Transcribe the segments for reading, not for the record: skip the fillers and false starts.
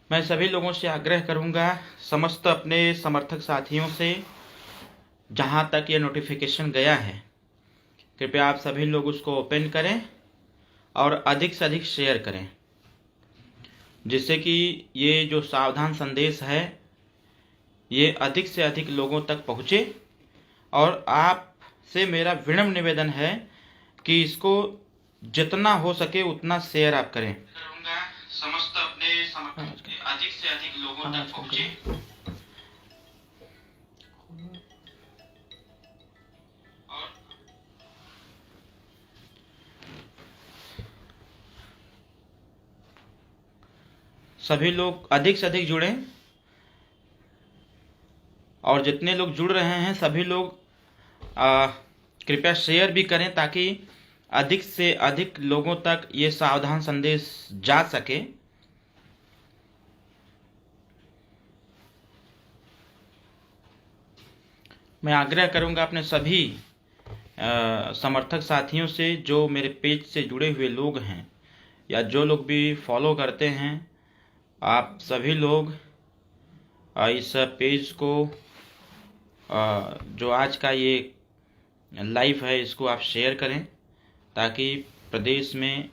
मैं सभी लोगों से आग्रह करूंगा, समस्त अपने समर्थक साथियों से, जहां तक ये नोटिफिकेशन गया है कृपया आप सभी लोग उसको ओपन करें और अधिक से अधिक शेयर करें, जिससे कि ये जो सावधान संदेश है ये अधिक से अधिक लोगों तक पहुँचे। और आपसे मेरा विनम्र निवेदन है कि इसको जितना हो सके उतना शेयर आप करें। करूंगा समस्त अपने अधिक से अधिक लोगों तक पहुंचे। और सभी लोग अधिक से अधिक जुड़ें और जितने लोग जुड़ रहे हैं सभी लोग कृपया शेयर भी करें ताकि अधिक से अधिक लोगों तक ये सावधान संदेश जा सके। मैं आग्रह करूंगा अपने सभी समर्थक साथियों से, जो मेरे पेज से जुड़े हुए लोग हैं या जो लोग भी फॉलो करते हैं, आप सभी लोग इस पेज को जो आज का ये लाइव है इसको आप शेयर करें ताकि प्रदेश में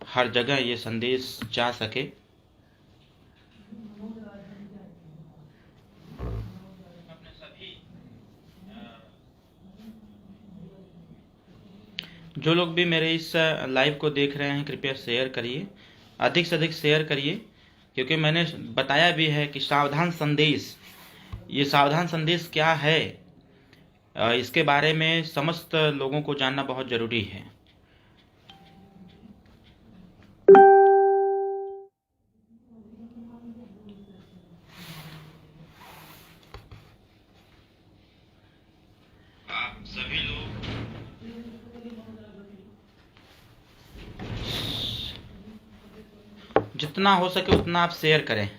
हर जगह ये संदेश जा सके। अपने सभी जो लोग भी मेरे इस लाइव को देख रहे हैं कृपया शेयर करिए, अधिक से अधिक शेयर करिए, क्योंकि मैंने बताया भी है कि सावधान संदेश, ये सावधान संदेश क्या है इसके बारे में समस्त लोगों को जानना बहुत जरूरी है। आप सभी लोग जितना हो सके उतना आप शेयर करें।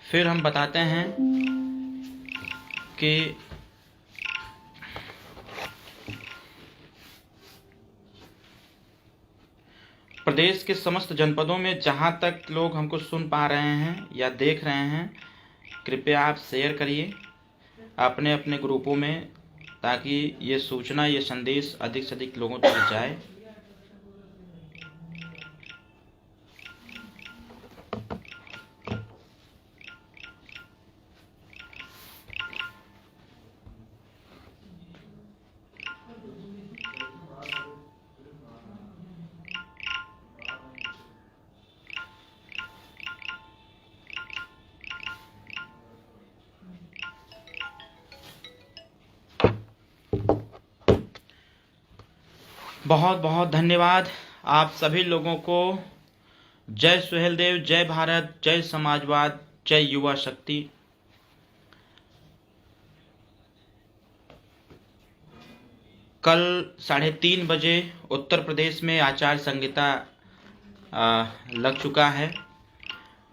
फिर हम बताते हैं कि प्रदेश के समस्त जनपदों में जहां तक लोग हमको सुन पा रहे हैं या देख रहे हैं, कृपया आप शेयर करिए अपने अपने ग्रुपों में ताकि ये सूचना, ये संदेश अधिक से अधिक लोगों तक जाए। बहुत बहुत धन्यवाद आप सभी लोगों को। जय सुहेलदेव, जय भारत, जय समाजवाद, जय युवा शक्ति। कल 3:30 बजे उत्तर प्रदेश में आचार संहिता लग चुका है।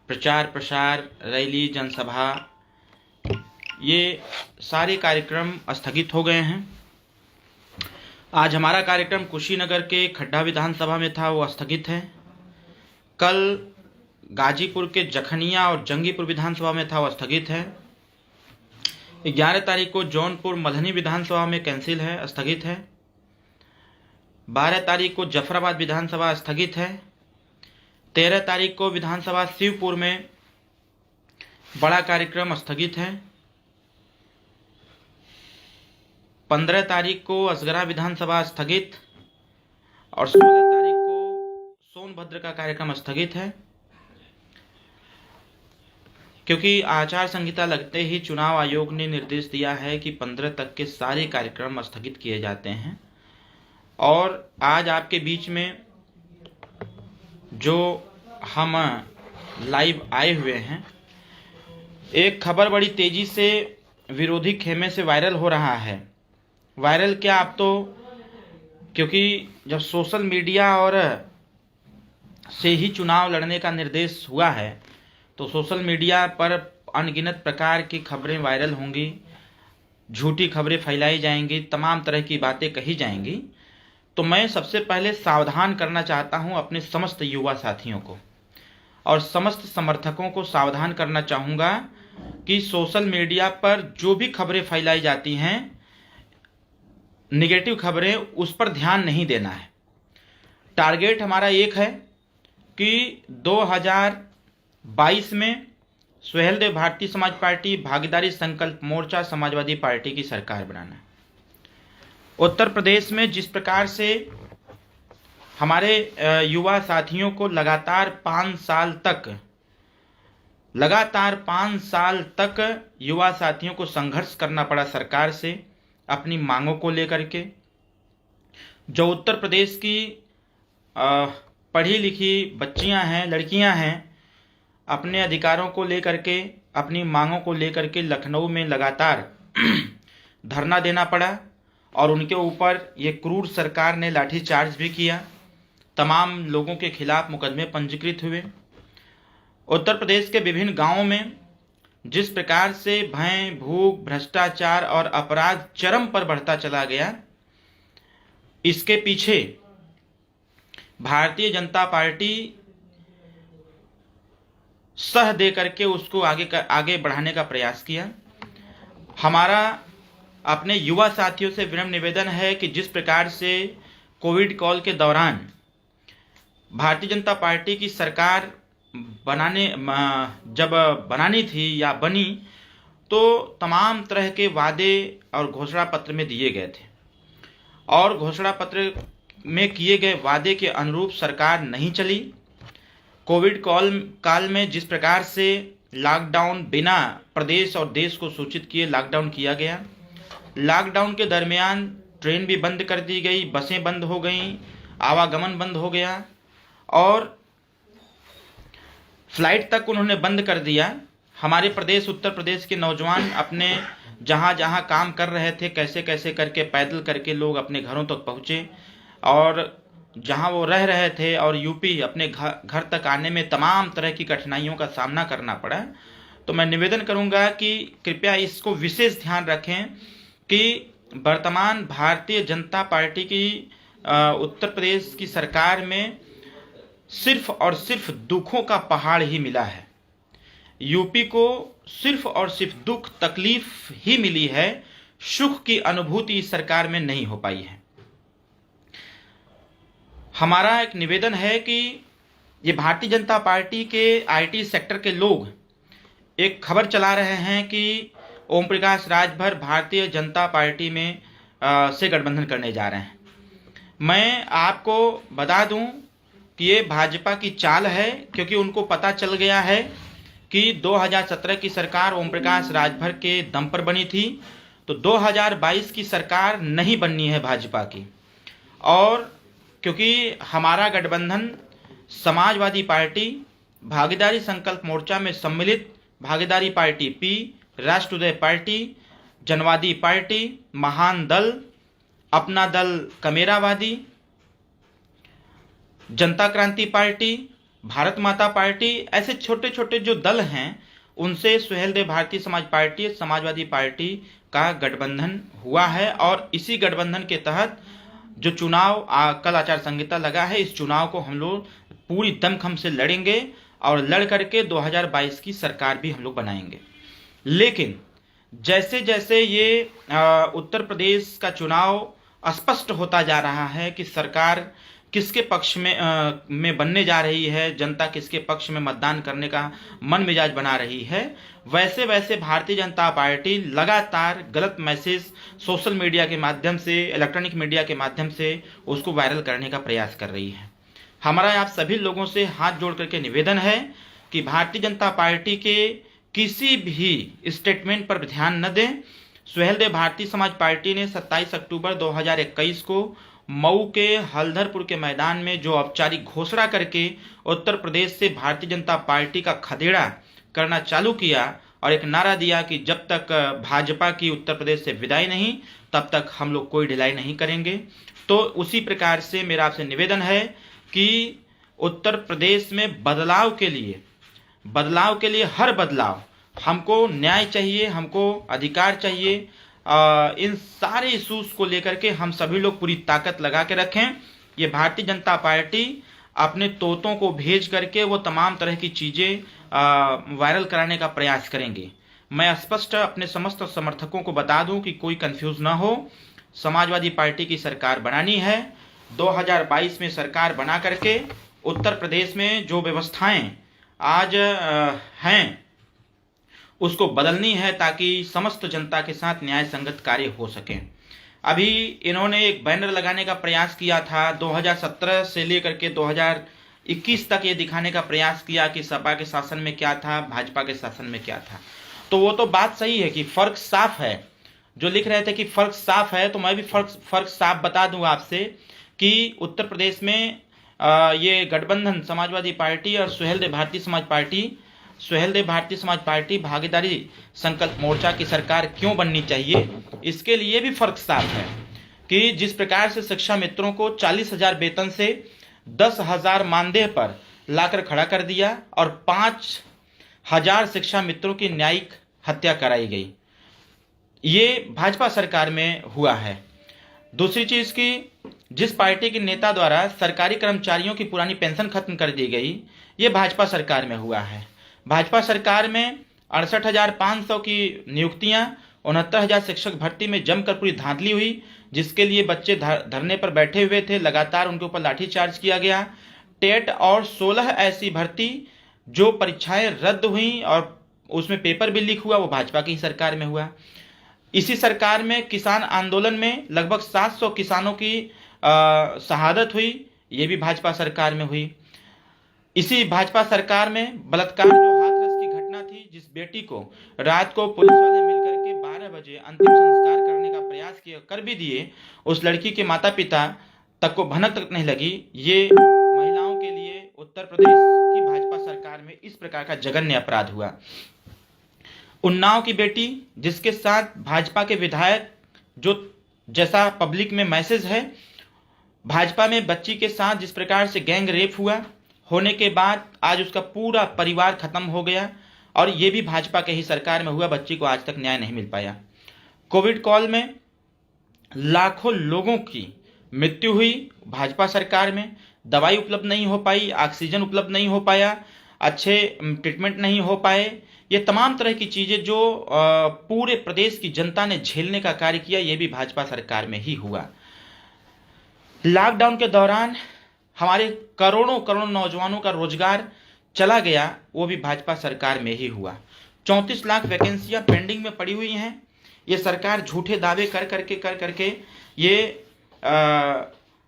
प्रचार प्रसार, रैली, जनसभा, ये सारे कार्यक्रम स्थगित हो गए हैं। आज हमारा कार्यक्रम कुशीनगर के खड्डा विधानसभा में था, वो स्थगित है। कल गाजीपुर के जखनिया और जंगीपुर विधानसभा में था, वो स्थगित है। 11 तारीख को जौनपुर मल्हनी विधानसभा में कैंसिल है, स्थगित है। 12 तारीख को जफराबाद विधानसभा स्थगित है। 13 तारीख को विधानसभा शिवपुर में बड़ा कार्यक्रम स्थगित है। 15 तारीख को असगरा विधानसभा स्थगित और 16 तारीख को सोनभद्र का कार्यक्रम स्थगित है, क्योंकि आचार संहिता लगते ही चुनाव आयोग ने निर्देश दिया है कि 15 तक के सारे कार्यक्रम स्थगित किए जाते हैं। और आज आपके बीच में जो हम लाइव आए हुए हैं, एक खबर बड़ी तेजी से विरोधी खेमे से वायरल हो रहा है। वायरल क्या, आप तो क्योंकि जब सोशल मीडिया और से ही चुनाव लड़ने का निर्देश हुआ है तो सोशल मीडिया पर अनगिनत प्रकार की खबरें वायरल होंगी, झूठी खबरें फैलाई जाएंगी, तमाम तरह की बातें कही जाएंगी। तो मैं सबसे पहले सावधान करना चाहता हूं अपने समस्त युवा साथियों को और समस्त समर्थकों को सावधान करना चाहूँगा कि सोशल मीडिया पर जो भी खबरें फैलाई जाती हैं, नेगेटिव खबरें, उस पर ध्यान नहीं देना है। टारगेट हमारा एक है कि 2022 में सुहेलदेव भारतीय समाज पार्टी, भागीदारी संकल्प मोर्चा, समाजवादी पार्टी की सरकार बनाना है। उत्तर प्रदेश में जिस प्रकार से हमारे युवा साथियों को लगातार 5 साल तक युवा साथियों को संघर्ष करना पड़ा सरकार से अपनी मांगों को लेकर के, जो उत्तर प्रदेश की पढ़ी लिखी बच्चियां हैं, लड़कियां हैं, अपने अधिकारों को लेकर के, अपनी मांगों को लेकर के लखनऊ में लगातार धरना देना पड़ा और उनके ऊपर ये क्रूर सरकार ने लाठीचार्ज भी किया। तमाम लोगों के खिलाफ मुकदमे पंजीकृत हुए। उत्तर प्रदेश के विभिन्न गांवों में जिस प्रकार से भय, भूख, भ्रष्टाचार और अपराध चरम पर बढ़ता चला गया, इसके पीछे भारतीय जनता पार्टी सह दे करके उसको आगे बढ़ाने का प्रयास किया। हमारा अपने युवा साथियों से विनम्र निवेदन है कि जिस प्रकार से कोविड काल के दौरान भारतीय जनता पार्टी की सरकार जब बनानी थी या बनी, तो तमाम तरह के वादे और घोषणा पत्र में दिए गए थे और घोषणा पत्र में किए गए वादे के अनुरूप सरकार नहीं चली। कोविड काल में जिस प्रकार से लॉकडाउन बिना प्रदेश और देश को सूचित किए लॉकडाउन किया गया, लॉकडाउन के दरमियान ट्रेन भी बंद कर दी गई, बसें बंद हो गईं, आवागमन बंद हो गया और फ्लाइट तक उन्होंने बंद कर दिया। हमारे प्रदेश उत्तर प्रदेश के नौजवान अपने जहाँ जहाँ काम कर रहे थे, कैसे कैसे करके पैदल करके लोग अपने घरों तक पहुँचे और जहाँ वो रह रहे थे और यूपी अपने घर तक आने में तमाम तरह की कठिनाइयों का सामना करना पड़ा। तो मैं निवेदन करूँगा कि कृपया इसको विशेष ध्यान रखें कि वर्तमान भारतीय जनता पार्टी की उत्तर प्रदेश की सरकार में सिर्फ और सिर्फ दुखों का पहाड़ ही मिला है। यूपी को सिर्फ और सिर्फ दुख तकलीफ ही मिली है, सुख की अनुभूति इस सरकार में नहीं हो पाई है। हमारा एक निवेदन है कि ये भारतीय जनता पार्टी के आईटी सेक्टर के लोग एक खबर चला रहे हैं कि ओम प्रकाश राजभर भारतीय जनता पार्टी में से गठबंधन करने जा रहे हैं। मैं आपको बता दूं कि ये भाजपा की चाल है, क्योंकि उनको पता चल गया है कि 2017 की सरकार ओम प्रकाश राजभर के दम पर बनी थी, तो 2022 की सरकार नहीं बननी है भाजपा की। और क्योंकि हमारा गठबंधन समाजवादी पार्टी, भागीदारी संकल्प मोर्चा में सम्मिलित भागीदारी पार्टी पी, राष्ट्रोदय पार्टी, जनवादी पार्टी, महान दल, अपना दल कमेरावादी, जनता क्रांति पार्टी, भारत माता पार्टी, ऐसे छोटे छोटे जो दल हैं उनसे सुहेलदेव भारतीय समाज पार्टी, समाजवादी पार्टी का गठबंधन हुआ है। और इसी गठबंधन के तहत जो चुनाव कल आचार संहिता लगा है, इस चुनाव को हम लोग पूरी दमखम से लड़ेंगे और लड़ करके 2022 की सरकार भी हम लोग बनाएंगे। लेकिन जैसे जैसे ये उत्तर प्रदेश का चुनाव स्पष्ट होता जा रहा है कि सरकार किसके पक्ष में बनने जा रही है, जनता किसके पक्ष में मतदान करने का मन मिजाज बना रही है, वैसे वैसे भारतीय जनता पार्टी लगातार गलत मैसेज सोशल मीडिया के माध्यम से, इलेक्ट्रॉनिक मीडिया के माध्यम से उसको वायरल करने का प्रयास कर रही है। हमारा आप सभी लोगों से हाथ जोड़ करके निवेदन है कि भारतीय जनता पार्टी के किसी भी स्टेटमेंट पर ध्यान न दें। सुहेलदेव भारतीय समाज पार्टी ने 27 अक्टूबर 2021 को मऊ के हल्दरपुर के मैदान में जो औपचारिक घोषणा करके उत्तर प्रदेश से भारतीय जनता पार्टी का खदेड़ा करना चालू किया और एक नारा दिया कि जब तक भाजपा की उत्तर प्रदेश से विदाई नहीं, तब तक हम लोग कोई ढिलाई नहीं करेंगे। तो उसी प्रकार से मेरा आपसे निवेदन है कि उत्तर प्रदेश में बदलाव के लिए हर बदलाव, हमको न्याय चाहिए, हमको अधिकार चाहिए। इन सारे इशूज को लेकर के हम सभी लोग पूरी ताकत लगा के रखें। ये भारतीय जनता पार्टी अपने तोतों को भेज करके वो तमाम तरह की चीज़ें वायरल कराने का प्रयास करेंगे। मैं स्पष्ट अपने समस्त समर्थकों को बता दूं कि कोई कंफ्यूज ना हो, समाजवादी पार्टी की सरकार बनानी है। 2022 में सरकार बना करके उत्तर प्रदेश में जो व्यवस्थाएं आज हैं उसको बदलनी है ताकि समस्त जनता के साथ न्याय संगत कार्य हो सके। अभी इन्होंने एक बैनर लगाने का प्रयास किया था 2017 से लेकर के 2021 तक, ये दिखाने का प्रयास किया कि सपा के शासन में क्या था, भाजपा के शासन में क्या था। तो वो तो बात सही है कि फर्क साफ है। जो लिख रहे थे कि फर्क साफ है, तो मैं भी फर्क साफ बता दूं आपसे कि उत्तर प्रदेश में ये गठबंधन समाजवादी पार्टी और सुहेलदेव भारतीय समाज पार्टी भागीदारी संकल्प मोर्चा की सरकार क्यों बननी चाहिए, इसके लिए भी फर्क साफ है कि जिस प्रकार से शिक्षा मित्रों को 40,000 वेतन से 10,000 मानदेय पर लाकर खड़ा कर दिया और 5,000 शिक्षा मित्रों की न्यायिक हत्या कराई गई, ये भाजपा सरकार में हुआ है। दूसरी चीज की, जिस पार्टी के नेता द्वारा सरकारी कर्मचारियों की पुरानी पेंशन खत्म कर दी गई, ये भाजपा सरकार में हुआ है। भाजपा सरकार में 68,500 की नियुक्तियां, 69,000 शिक्षक भर्ती में जमकर पूरी धांधली हुई, जिसके लिए बच्चे धरने पर बैठे हुए थे, लगातार उनके ऊपर लाठीचार्ज किया गया। टेट और 16 ऐसी भर्ती जो परीक्षाएं रद्द हुई और उसमें पेपर भी लीक हुआ, वो भाजपा की सरकार में हुआ। इसी सरकार में किसान आंदोलन में लगभग 700 किसानों की शहादत हुई, ये भी भाजपा सरकार में हुई। इसी भाजपा सरकार में बलात्कार जो हाथरस की घटना थी, जिस बेटी को रात को पुलिस वाले मिलकर के 12 बजे अंतिम संस्कार करने का प्रयास किया, कर भी दिए, उस लड़की के माता पिता तक को भनक तक नहीं लगी। ये महिलाओं के लिए उत्तर प्रदेश की भाजपा सरकार में इस प्रकार का जघन्य अपराध हुआ। उन्नाव की बेटी, जिसके साथ भाजपा के विधायक, जो जैसा पब्लिक में मैसेज है, भाजपा में बच्ची के साथ जिस प्रकार से गैंग रेप हुआ, होने के बाद आज उसका पूरा परिवार खत्म हो गया और ये भी भाजपा के ही सरकार में हुआ। बच्ची को आज तक न्याय नहीं मिल पाया। कोविड काल में लाखों लोगों की मृत्यु हुई भाजपा सरकार में, दवाई उपलब्ध नहीं हो पाई, ऑक्सीजन उपलब्ध नहीं हो पाया, अच्छे ट्रीटमेंट नहीं हो पाए। ये तमाम तरह की चीजें जो पूरे प्रदेश की जनता ने झेलने का कार्य किया, ये भी भाजपा सरकार में ही हुआ। लॉकडाउन के दौरान हमारे करोड़ों करोड़ों नौजवानों का रोजगार चला गया, वो भी भाजपा सरकार में ही हुआ। 34 लाख वैकेंसियां पेंडिंग में पड़ी हुई हैं। ये सरकार झूठे दावे कर करके ये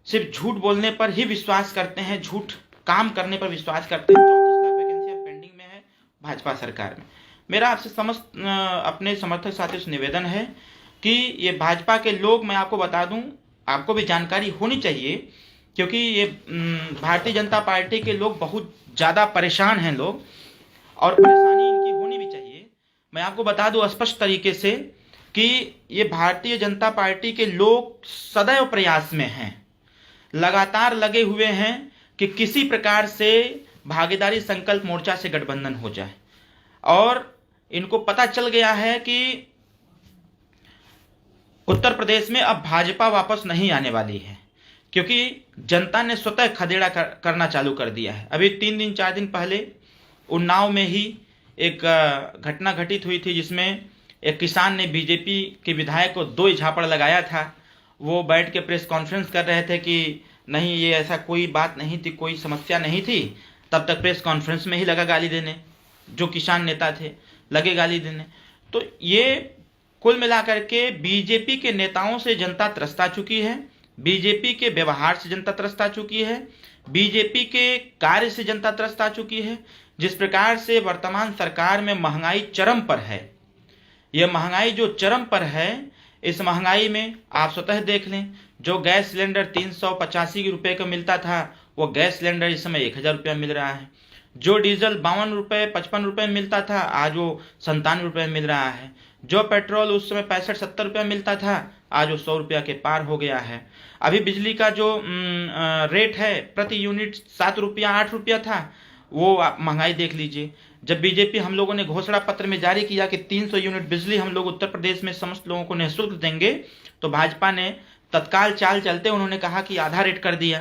सिर्फ झूठ बोलने पर ही विश्वास करते हैं, झूठ काम करने पर विश्वास करते हैं। 34 लाख वैकेंसियां पेंडिंग में है भाजपा सरकार में। मेरा आपसे समस्त अपने समर्थक साथियों से निवेदन है कि ये भाजपा के लोग, मैं आपको बता दूं, आपको भी जानकारी होनी चाहिए, क्योंकि ये भारतीय जनता पार्टी के लोग बहुत ज़्यादा परेशान हैं लोग, और परेशानी इनकी होनी भी चाहिए। मैं आपको बता दूं स्पष्ट तरीके से कि ये भारतीय जनता पार्टी के लोग सदैव प्रयास में हैं, लगातार लगे हुए हैं कि किसी प्रकार से भागीदारी संकल्प मोर्चा से गठबंधन हो जाए। और इनको पता चल गया है कि उत्तर प्रदेश में अब भाजपा वापस नहीं आने वाली है, क्योंकि जनता ने स्वतः खदेड़ा करना चालू कर दिया है। अभी 4 दिन पहले उन्नाव में ही एक घटना घटित हुई थी, जिसमें एक किसान ने बीजेपी के विधायक को 2 झापड़ लगाया था। वो बैठ के प्रेस कॉन्फ्रेंस कर रहे थे कि नहीं, ये ऐसा कोई बात नहीं थी, कोई समस्या नहीं थी। तब तक प्रेस कॉन्फ्रेंस में ही लगा गाली देने, जो किसान नेता थे लगे गाली देने। तो ये कुल मिलाकर के बीजेपी के नेताओं से जनता त्रस्त चुकी है, बीजेपी के व्यवहार से जनता त्रस्त चुकी है, बीजेपी के कार्य से जनता त्रस्त चुकी है। जिस प्रकार से वर्तमान सरकार में महंगाई चरम पर है, यह महंगाई जो चरम पर है, इस महंगाई में आप स्वतः देख लें, जो गैस सिलेंडर 385 रुपये का मिलता था, वो गैस सिलेंडर इस समय 1,000 रुपया मिल रहा है। जो डीजल 52 रुपये 55 रुपये मिलता था, आज वो 97 रुपये मिल रहा है। जो पेट्रोल उस समय 65-70 रुपया मिलता था, आज वो 100 रुपया के पार हो गया है। अभी बिजली का जो रेट है प्रति यूनिट 7 रुपया 8 रुपया था, वो महंगाई देख लीजिए। जब बीजेपी हम लोगों ने घोषणा पत्र में जारी किया कि 300 यूनिट बिजली हम लोग उत्तर प्रदेश में समस्त लोगों को निःशुल्क देंगे, तो भाजपा ने तत्काल चाल चलते उन्होंने कहा कि आधा रेट कर दिया।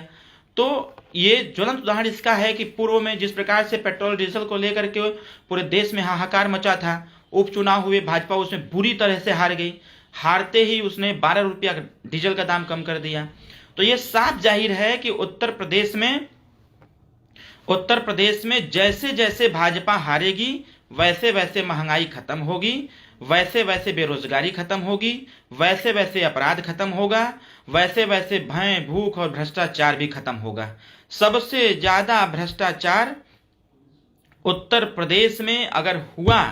तो ये ज्वलंत उदाहरण इसका है कि पूर्व में जिस प्रकार से पेट्रोल डीजल को लेकर के पूरे देश में हाहाकार मचा था, उपचुनाव हुए, भाजपा उसमें बुरी तरह से हार गई। हारते ही उसने 12 रुपया डीजल का दाम कम कर दिया। तो ये साफ जाहिर है कि उत्तर प्रदेश में जैसे जैसे भाजपा हारेगी वैसे वैसे महंगाई खत्म होगी, वैसे वैसे बेरोजगारी खत्म होगी, वैसे वैसे अपराध खत्म होगा, वैसे वैसे भय, भूख और भ्रष्टाचार भी खत्म होगा। सबसे ज्यादा भ्रष्टाचार उत्तर प्रदेश में अगर हुआ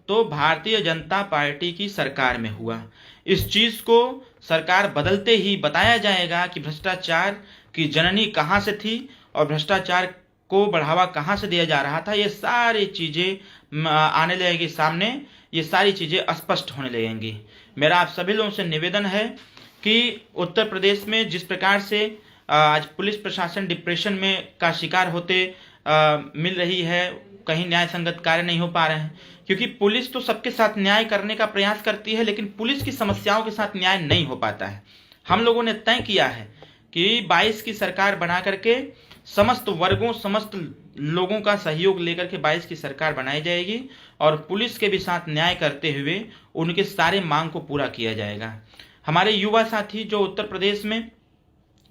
तो भारतीय जनता पार्टी की सरकार में हुआ। इस चीज को सरकार बदलते ही बताया जाएगा कि भ्रष्टाचार की जननी कहां से थी और भ्रष्टाचार को बढ़ावा कहां से दिया जा रहा था। ये सारी चीजें आने लगेगी सामने, ये सारी चीजें स्पष्ट होने लगेंगी। मेरा आप सभी लोगों से निवेदन है कि उत्तर प्रदेश में जिस प्रकार से आज पुलिस प्रशासन डिप्रेशन में का शिकार होते मिल रही है, कहीं न्याय संगत कार्य नहीं हो पा रहे हैं, क्योंकि पुलिस तो सबके साथ न्याय करने का प्रयास करती है, लेकिन पुलिस की समस्याओं के साथ न्याय नहीं हो पाता है। हम लोगों ने तय किया है कि 22 की सरकार बना करके समस्त वर्गों, समस्त लोगों का सहयोग लेकर के 22 की सरकार बनाई जाएगी और पुलिस के भी साथ न्याय करते हुए उनके सारे मांग को पूरा किया जाएगा। हमारे युवा साथी जो उत्तर प्रदेश में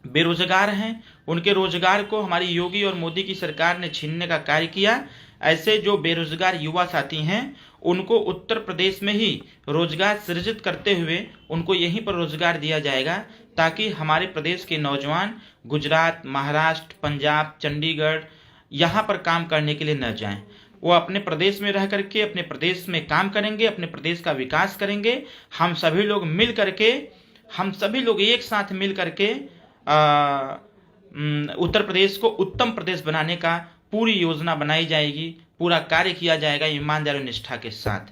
बेरोजगार हैं, उनके रोजगार को हमारी योगी और मोदी की सरकार ने छीनने का कार्य किया। ऐसे जो बेरोजगार युवा साथी हैं उनको उत्तर प्रदेश में ही रोजगार सृजित करते हुए उनको यहीं पर रोजगार दिया जाएगा, ताकि हमारे प्रदेश के नौजवान गुजरात, महाराष्ट्र, पंजाब, चंडीगढ़ यहाँ पर काम करने के लिए न जाएं। वो अपने प्रदेश में रह करके अपने प्रदेश में काम करेंगे, अपने प्रदेश का विकास करेंगे। हम सभी लोग एक साथ मिल करके उत्तर प्रदेश को उत्तम प्रदेश बनाने का पूरी योजना बनाई जाएगी, पूरा कार्य किया जाएगा ईमानदारी और निष्ठा के साथ।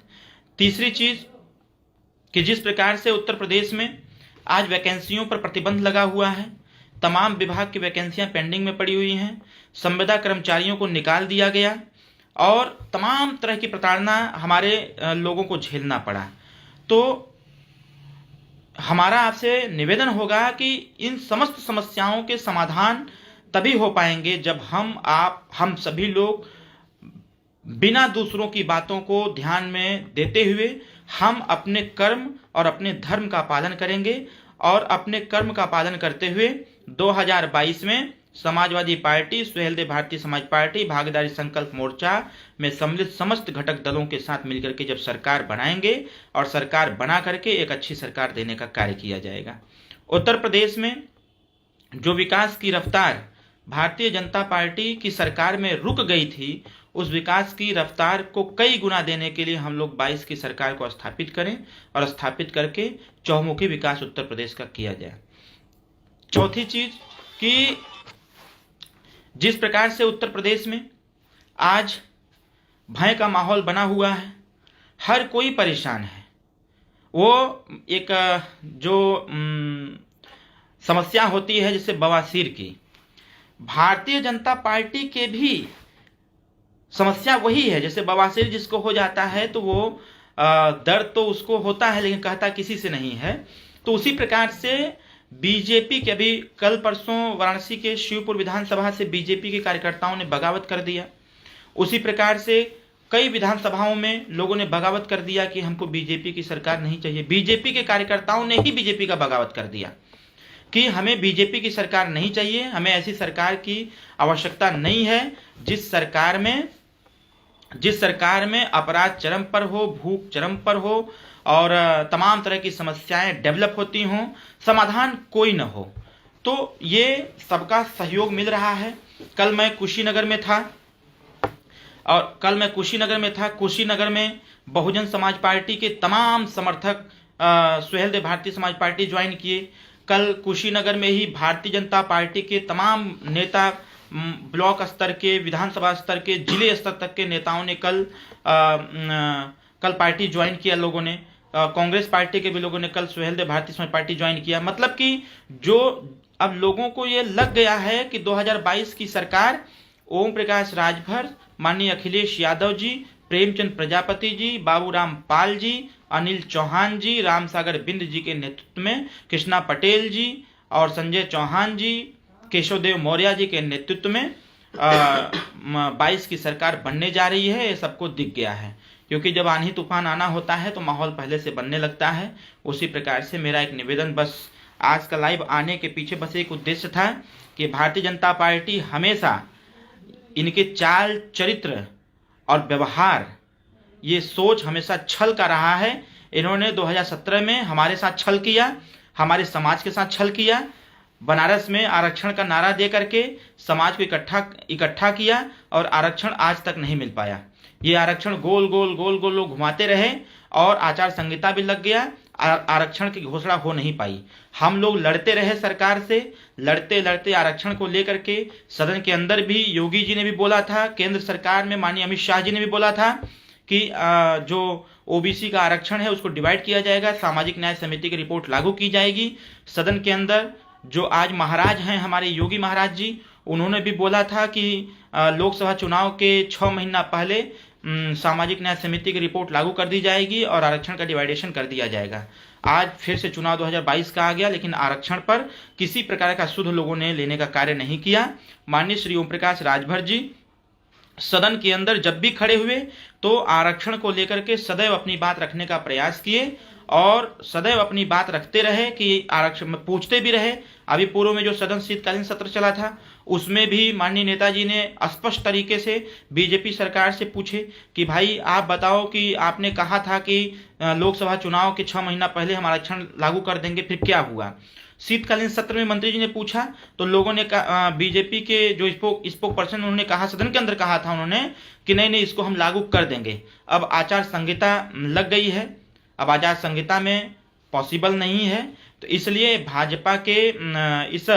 तीसरी चीज कि जिस प्रकार से उत्तर प्रदेश में आज वैकेंसियों पर प्रतिबंध लगा हुआ है, तमाम विभाग की वैकेंसियां पेंडिंग में पड़ी हुई हैं, संविदा कर्मचारियों को निकाल दिया गया और तमाम तरह की प्रताड़ना हमारे लोगों को झेलना पड़ा। तो हमारा आपसे निवेदन होगा कि इन समस्त समस्याओं के समाधान तभी हो पाएंगे जब हम सभी लोग बिना दूसरों की बातों को ध्यान में देते हुए हम अपने कर्म और अपने धर्म का पालन करेंगे और अपने कर्म का पालन करते हुए 2022 में समाजवादी पार्टी, सुहेलदेव भारतीय समाज पार्टी, भागीदारी संकल्प मोर्चा में सम्मिलित समस्त घटक दलों के साथ मिलकर के जब सरकार बनाएंगे और सरकार बना करके एक अच्छी सरकार देने का कार्य किया जाएगा। उत्तर प्रदेश में जो विकास की रफ्तार भारतीय जनता पार्टी की सरकार में रुक गई थी, उस विकास की रफ्तार को कई गुना देने के लिए हम लोग 22 की सरकार को स्थापित करें और स्थापित करके चहुमुखी विकास उत्तर प्रदेश का किया जाए। चौथी चीज कि जिस प्रकार से उत्तर प्रदेश में आज भय का माहौल बना हुआ है, हर कोई परेशान है। वो एक जो समस्या होती है जैसे बवासीर की, भारतीय जनता पार्टी के भी समस्या वही है। जैसे बवासीर जिसको हो जाता है तो वो दर्द तो उसको होता है लेकिन कहता किसी से नहीं है। तो उसी प्रकार से बीजेपी के अभी कल परसों वाराणसी के शिवपुर विधानसभा से बीजेपी के कार्यकर्ताओं ने बगावत कर दिया। उसी प्रकार से कई विधानसभाओं में लोगों ने बगावत कर दिया कि हमको बीजेपी की सरकार नहीं चाहिए। बीजेपी के कार्यकर्ताओं ने ही बीजेपी का बगावत कर दिया कि हमें बीजेपी की सरकार नहीं चाहिए, हमें ऐसी सरकार की आवश्यकता नहीं है जिस सरकार में अपराध चरम पर हो, भूख चरम पर हो और तमाम तरह की समस्याएं डेवलप होती हों, समाधान कोई न हो। तो ये सबका सहयोग मिल रहा है। कल मैं कुशीनगर में था। कुशीनगर में बहुजन समाज पार्टी के तमाम समर्थक सुहेलदेव भारतीय समाज पार्टी ज्वाइन किए। कल कुशीनगर में ही भारतीय जनता पार्टी के तमाम नेता, ब्लॉक स्तर के, विधानसभा स्तर के, जिले स्तर तक के नेताओं ने कल पार्टी ज्वाइन किया। लोगों ने कांग्रेस पार्टी के भी लोगों ने कल सुहेलदेव भारतीय समाज पार्टी ज्वाइन किया। मतलब कि जो अब लोगों को ये लग गया है कि 2022 की सरकार ओम प्रकाश राजभर, माननीय अखिलेश यादव जी, प्रेमचंद प्रजापति जी, बाबूराम पाल जी, अनिल चौहान जी, रामसागर बिंद जी के नेतृत्व में, कृष्णा पटेल जी और संजय चौहान जी केशवदेव मौर्य जी के नेतृत्व में 22 की सरकार बनने जा रही है, ये सबको दिख गया है। क्योंकि जब आंधी तूफान आना होता है तो माहौल पहले से बनने लगता है। उसी प्रकार से मेरा एक निवेदन, बस आज का लाइव आने के पीछे बस एक उद्देश्य था कि भारतीय जनता पार्टी हमेशा इनके चाल चरित्र और व्यवहार, ये सोच हमेशा छल का रहा है। इन्होंने 2017 में हमारे साथ छल किया, हमारे समाज के साथ छल किया, बनारस में आरक्षण का नारा दे करके समाज को इकट्ठा किया और आरक्षण आज तक नहीं मिल पाया। ये आरक्षण गोल गोल गोल गोल लोग घुमाते रहे और आचार संहिता भी लग गया, आरक्षण की घोषणा हो नहीं पाई। हम लोग लड़ते रहे सरकार से, लड़ते लड़ते आरक्षण को लेकर के सदन के अंदर भी योगी जी ने भी बोला था, केंद्र सरकार में माननीय अमित शाह जी ने भी बोला था कि जो ओबीसी का आरक्षण है उसको डिवाइड किया जाएगा, सामाजिक न्याय समिति की रिपोर्ट लागू की जाएगी। सदन के अंदर जो आज महाराज हैं हमारे योगी महाराज जी, उन्होंने भी बोला था कि लोकसभा चुनाव के 6 महीना पहले सामाजिक न्याय समिति की रिपोर्ट लागू कर दी जाएगी और आरक्षण का डिवाइडेशन कर दिया जाएगा। आज फिर से चुनाव 2022 का आ गया, लेकिन आरक्षण पर किसी प्रकार का सुध लोगों ने लेने का कार्य नहीं किया। माननीय श्री ओम प्रकाश राजभर जी सदन के अंदर जब भी खड़े हुए तो आरक्षण को लेकर के सदैव अपनी बात रखने का प्रयास किए और सदैव अपनी बात रखते रहे कि आरक्षण में पूछते भी रहे। अभी पूर्व में जो सदन शीतकालीन सत्र चला था उसमें भी माननीय नेताजी ने स्पष्ट तरीके से बीजेपी सरकार से पूछे कि भाई आप बताओ कि आपने कहा था कि लोकसभा चुनाव के 6 महीना पहले हम आरक्षण लागू कर देंगे, फिर क्या हुआ। शीतकालीन सत्र में मंत्री जी ने पूछा तो लोगों ने बीजेपी के जो स्पोक पर्सन उन्होंने कहा, सदन के अंदर कहा था उन्होंने कि नहीं इसको हम लागू कर देंगे। अब आचार संहिता लग गई है, अब आचार संहिता में पॉसिबल नहीं है, तो इसलिए भाजपा के इस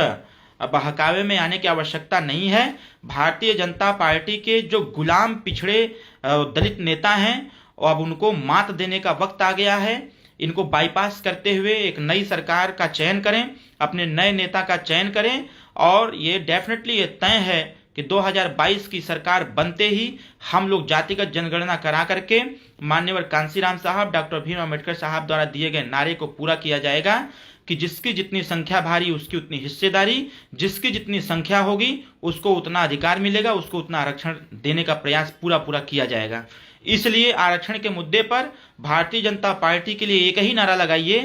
बहकावे में आने की आवश्यकता नहीं है। भारतीय जनता पार्टी के जो गुलाम पिछड़े दलित नेता हैं अब उनको मात देने का वक्त आ गया है। इनको बाईपास करते हुए एक नई सरकार का चयन करें, अपने नए नेता का चयन करें और ये डेफिनेटली ये तय है कि 2022 की सरकार बनते ही हम लोग जातिगत जनगणना करा करके माननीय कांसीराम साहब, डॉक्टर भीम अम्बेडकर साहब द्वारा दिए गए नारे को पूरा किया जाएगा कि जिसकी जितनी संख्या भारी उसकी उतनी हिस्सेदारी, जिसकी जितनी संख्या होगी उसको उतना अधिकार मिलेगा, उसको उतना आरक्षण देने का प्रयास पूरा किया जाएगा। इसलिए आरक्षण के मुद्दे पर भारतीय जनता पार्टी के लिए एक ही नारा लगाइए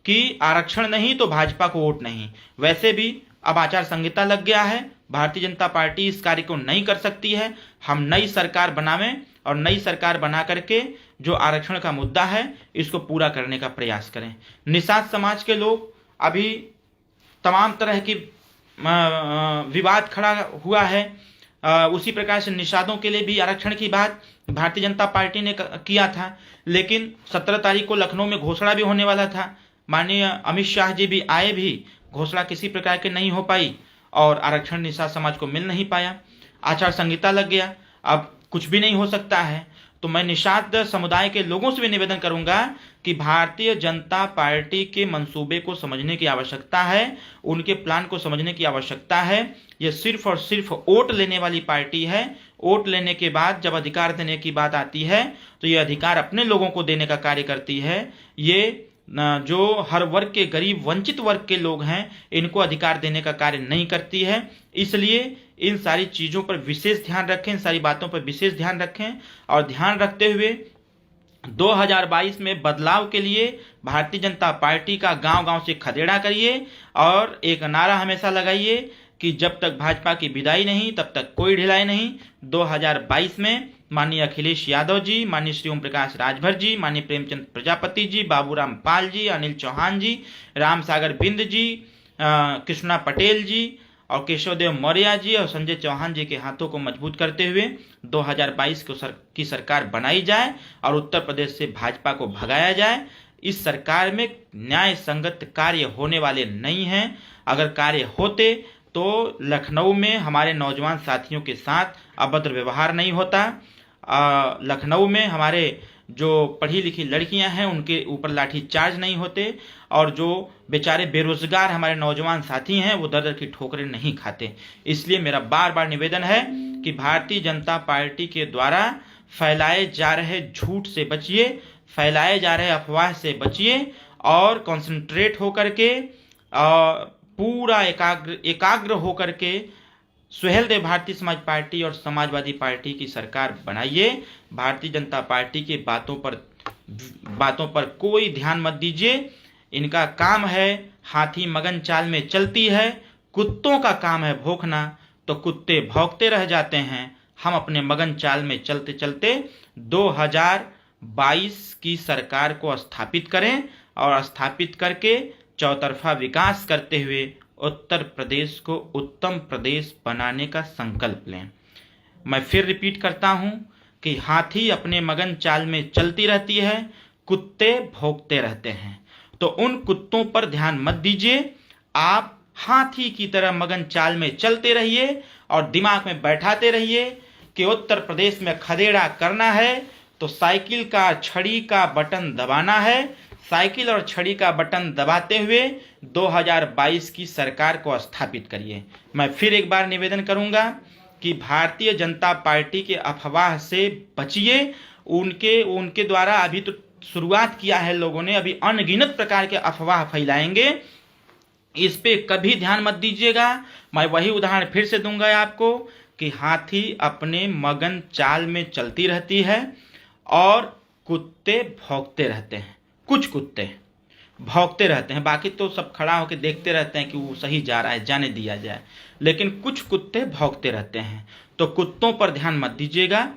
कि आरक्षण नहीं तो भाजपा को वोट नहीं। वैसे भी अब आचार संहिता लग गया है, भारतीय जनता पार्टी इस कार्य को नहीं कर सकती है। हम नई सरकार बनावें और नई सरकार बना करके जो आरक्षण का मुद्दा है इसको पूरा करने का प्रयास करें। निषाद समाज के लोग अभी तमाम तरह की विवाद खड़ा हुआ है, उसी प्रकार से निषादों के लिए भी आरक्षण की बात भारतीय जनता पार्टी ने किया था, लेकिन 17 तारीख को लखनऊ में घोषणा भी होने वाला था। माननीय अमित शाह जी भी आए, भी घोषणा किसी प्रकार की नहीं हो पाई और आरक्षण निषाद समाज को मिल नहीं पाया। आचार संहिता लग गया, अब कुछ भी नहीं हो सकता है। तो मैं निषाद समुदाय के लोगों से भी निवेदन करूंगा कि भारतीय जनता पार्टी के मंसूबे को समझने की आवश्यकता है, उनके प्लान को समझने की आवश्यकता है। ये सिर्फ और सिर्फ वोट लेने वाली पार्टी है। वोट लेने के बाद जब अधिकार देने की बात आती है तो ये अधिकार अपने लोगों को देने का कार्य करती है। ये जो हर वर्ग के गरीब वंचित वर्ग के लोग हैं इनको अधिकार देने का कार्य नहीं करती है। इसलिए इन सारी चीज़ों पर विशेष ध्यान रखें, इन सारी बातों पर विशेष ध्यान रखें और ध्यान रखते हुए 2022 में बदलाव के लिए भारतीय जनता पार्टी का गांव-गांव से खदेड़ा करिए और एक नारा हमेशा लगाइए कि जब तक भाजपा की विदाई नहीं तब तक कोई ढिलाई नहीं। 2022 में माननीय अखिलेश यादव जी, माननीय श्री ओम प्रकाश राजभर जी, माननीय प्रेमचंद प्रजापति जी, बाबूराम पाल जी, अनिल चौहान जी, राम सागर बिंद जी, कृष्णा पटेल जी और केशवदेव मौर्य जी और संजय चौहान जी के हाथों को मजबूत करते हुए 2022 की सरकार बनाई जाए और उत्तर प्रदेश से भाजपा को भगाया जाए। इस सरकार में न्याय संगत कार्य होने वाले नहीं हैं। अगर कार्य होते तो लखनऊ में हमारे नौजवान साथियों के साथ अभद्र व्यवहार नहीं होता, लखनऊ में हमारे जो पढ़ी लिखी लड़कियां हैं उनके ऊपर लाठी चार्ज नहीं होते और जो बेचारे बेरोजगार हमारे नौजवान साथी हैं वो दर दर की ठोकरें नहीं खाते। इसलिए मेरा बार बार निवेदन है कि भारतीय जनता पार्टी के द्वारा फैलाए जा रहे झूठ से बचिए, फैलाए जा रहे अफवाह से बचिए और कॉन्सेंट्रेट होकर के पूरा एकाग्र होकर के सुहेलदेव भारतीय समाज पार्टी और समाजवादी पार्टी की सरकार बनाइए। भारतीय जनता पार्टी की बातों पर कोई ध्यान मत दीजिए। इनका काम है हाथी मगन चाल में चलती है, कुत्तों का काम है भौंकना, तो कुत्ते भौंकते रह जाते हैं। हम अपने मगन चाल में चलते चलते 2022 की सरकार को स्थापित करें और स्थापित करके चौतरफा विकास करते हुए उत्तर प्रदेश को उत्तम प्रदेश बनाने का संकल्प लें। मैं फिर रिपीट करता हूं कि हाथी अपने मगन चाल में चलती रहती है, कुत्ते भौंकते रहते हैं। तो उन कुत्तों पर ध्यान मत दीजिए, आप हाथी की तरह मगन चाल में चलते रहिए और दिमाग में बैठाते रहिए कि उत्तर प्रदेश में खदेड़ा करना है तो साइकिल का छड़ी का बटन दबाना है। साइकिल और छड़ी का बटन दबाते हुए 2022 की सरकार को स्थापित करिए। मैं फिर एक बार निवेदन करूंगा कि भारतीय जनता पार्टी के अफवाह से बचिए। उनके द्वारा अभी तो शुरुआत किया है लोगों ने, अभी अनगिनत प्रकार के अफवाह फैलाएंगे, इस पे कभी ध्यान मत दीजिएगा। मैं वही उदाहरण फिर से दूंगा आपको कि हाथी अपने मगन चाल में चलती रहती है और कुत्ते भौंकते रहते हैं। कुछ कुत्ते भौंकते रहते हैं, बाकी तो सब खड़ा होकर देखते रहते हैं कि वो सही जा रहा है, जाने दिया जाए, लेकिन कुछ कुत्ते भौंकते रहते हैं। तो कुत्तों पर ध्यान मत दीजिएगा,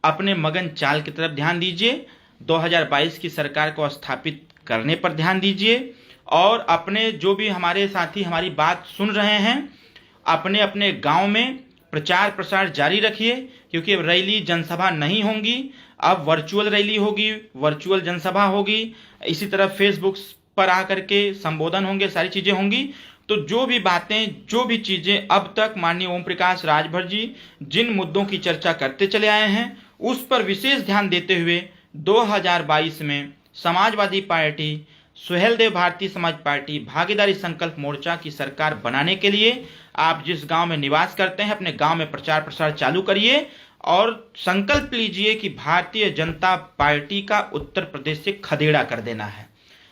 अपने मगन चाल की तरफ ध्यान दीजिए। 2022 की सरकार को स्थापित करने पर ध्यान दीजिए और अपने जो भी हमारे साथी हमारी बात सुन रहे हैं, अपने अपने गांव में प्रचार प्रसार जारी रखिए, क्योंकि अब रैली जनसभा नहीं होंगी, अब वर्चुअल रैली होगी, वर्चुअल जनसभा होगी, इसी तरह फेसबुक पर आकर के संबोधन होंगे, सारी चीजें होंगी। तो जो भी बातें, जो भी चीजें अब तक माननीय ओम प्रकाश राजभर जी जिन मुद्दों की चर्चा करते चले आए हैं, उस पर विशेष ध्यान देते हुए 2022 में समाजवादी पार्टी, सुहेलदेव भारतीय समाज पार्टी, भागीदारी संकल्प मोर्चा की सरकार बनाने के लिए आप जिस गांव में निवास करते हैं, अपने गांव में प्रचार प्रसार चालू करिए और संकल्प लीजिए कि भारतीय जनता पार्टी का उत्तर प्रदेश से खदेड़ा कर देना है।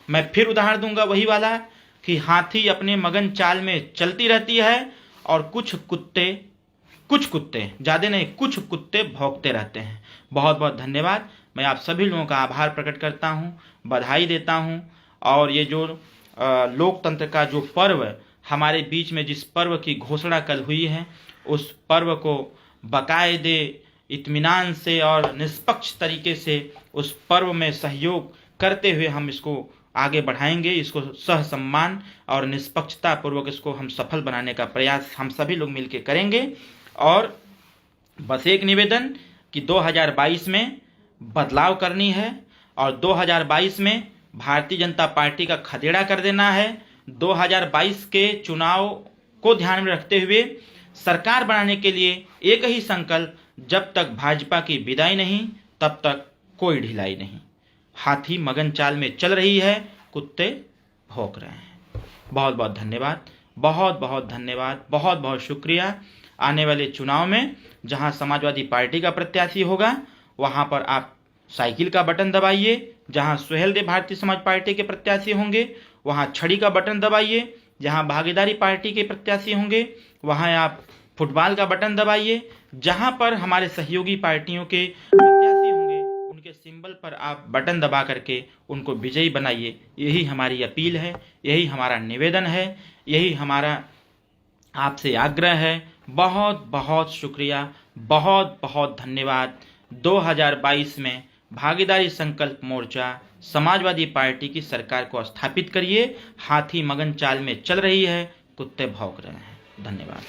मैं फिर उदाहरण दूंगा वही वाला कि हाथी अपने मगन चाल में चलती रहती है और कुछ कुत्ते ज्यादा नहीं, कुछ कुत्ते भौंकते रहते हैं। बहुत बहुत धन्यवाद। मैं आप सभी लोगों का आभार प्रकट करता हूं, बधाई देता हूं। और ये जो लोकतंत्र का जो पर्व हमारे बीच में, जिस पर्व की घोषणा कल हुई है, उस पर्व को बाकायदे इत्मीनान से और निष्पक्ष तरीके से उस पर्व में सहयोग करते हुए हम इसको आगे बढ़ाएंगे। इसको सह सम्मान और निष्पक्षता पूर्वक इसको हम सफल बनाने का प्रयास हम सभी लोग मिलकर करेंगे। और बस एक निवेदन कि 2022 में बदलाव करनी है और 2022 में भारतीय जनता पार्टी का खदेड़ा कर देना है। 2022 के चुनाव को ध्यान में रखते हुए सरकार बनाने के लिए एक ही संकल्प, जब तक भाजपा की विदाई नहीं तब तक कोई ढिलाई नहीं। हाथी मगन चाल में चल रही है, कुत्ते भौंक रहे हैं। बहुत बहुत धन्यवाद, बहुत बहुत धन्यवाद, बहुत बहुत शुक्रिया। आने वाले चुनाव में जहां समाजवादी पार्टी का प्रत्याशी होगा वहां पर आप साइकिल का बटन दबाइए, जहां सुहेलदेव भारतीय समाज पार्टी के प्रत्याशी होंगे वहां छड़ी का बटन दबाइए, जहां भागीदारी पार्टी के प्रत्याशी होंगे वहां आप फुटबॉल का बटन दबाइए, जहां पर हमारे सहयोगी पार्टियों के प्रत्याशी होंगे उनके सिंबल पर आप बटन दबा करके उनको विजयी बनाइए। यही हमारी अपील है, यही हमारा निवेदन है, यही हमारा आपसे आग्रह है। बहुत बहुत शुक्रिया, बहुत बहुत धन्यवाद। 2022 में भागीदारी संकल्प मोर्चा समाजवादी पार्टी की सरकार को स्थापित करिए। हाथी मगन चाल में चल रही है, कुत्ते भौंक रहे हैं। धन्यवाद।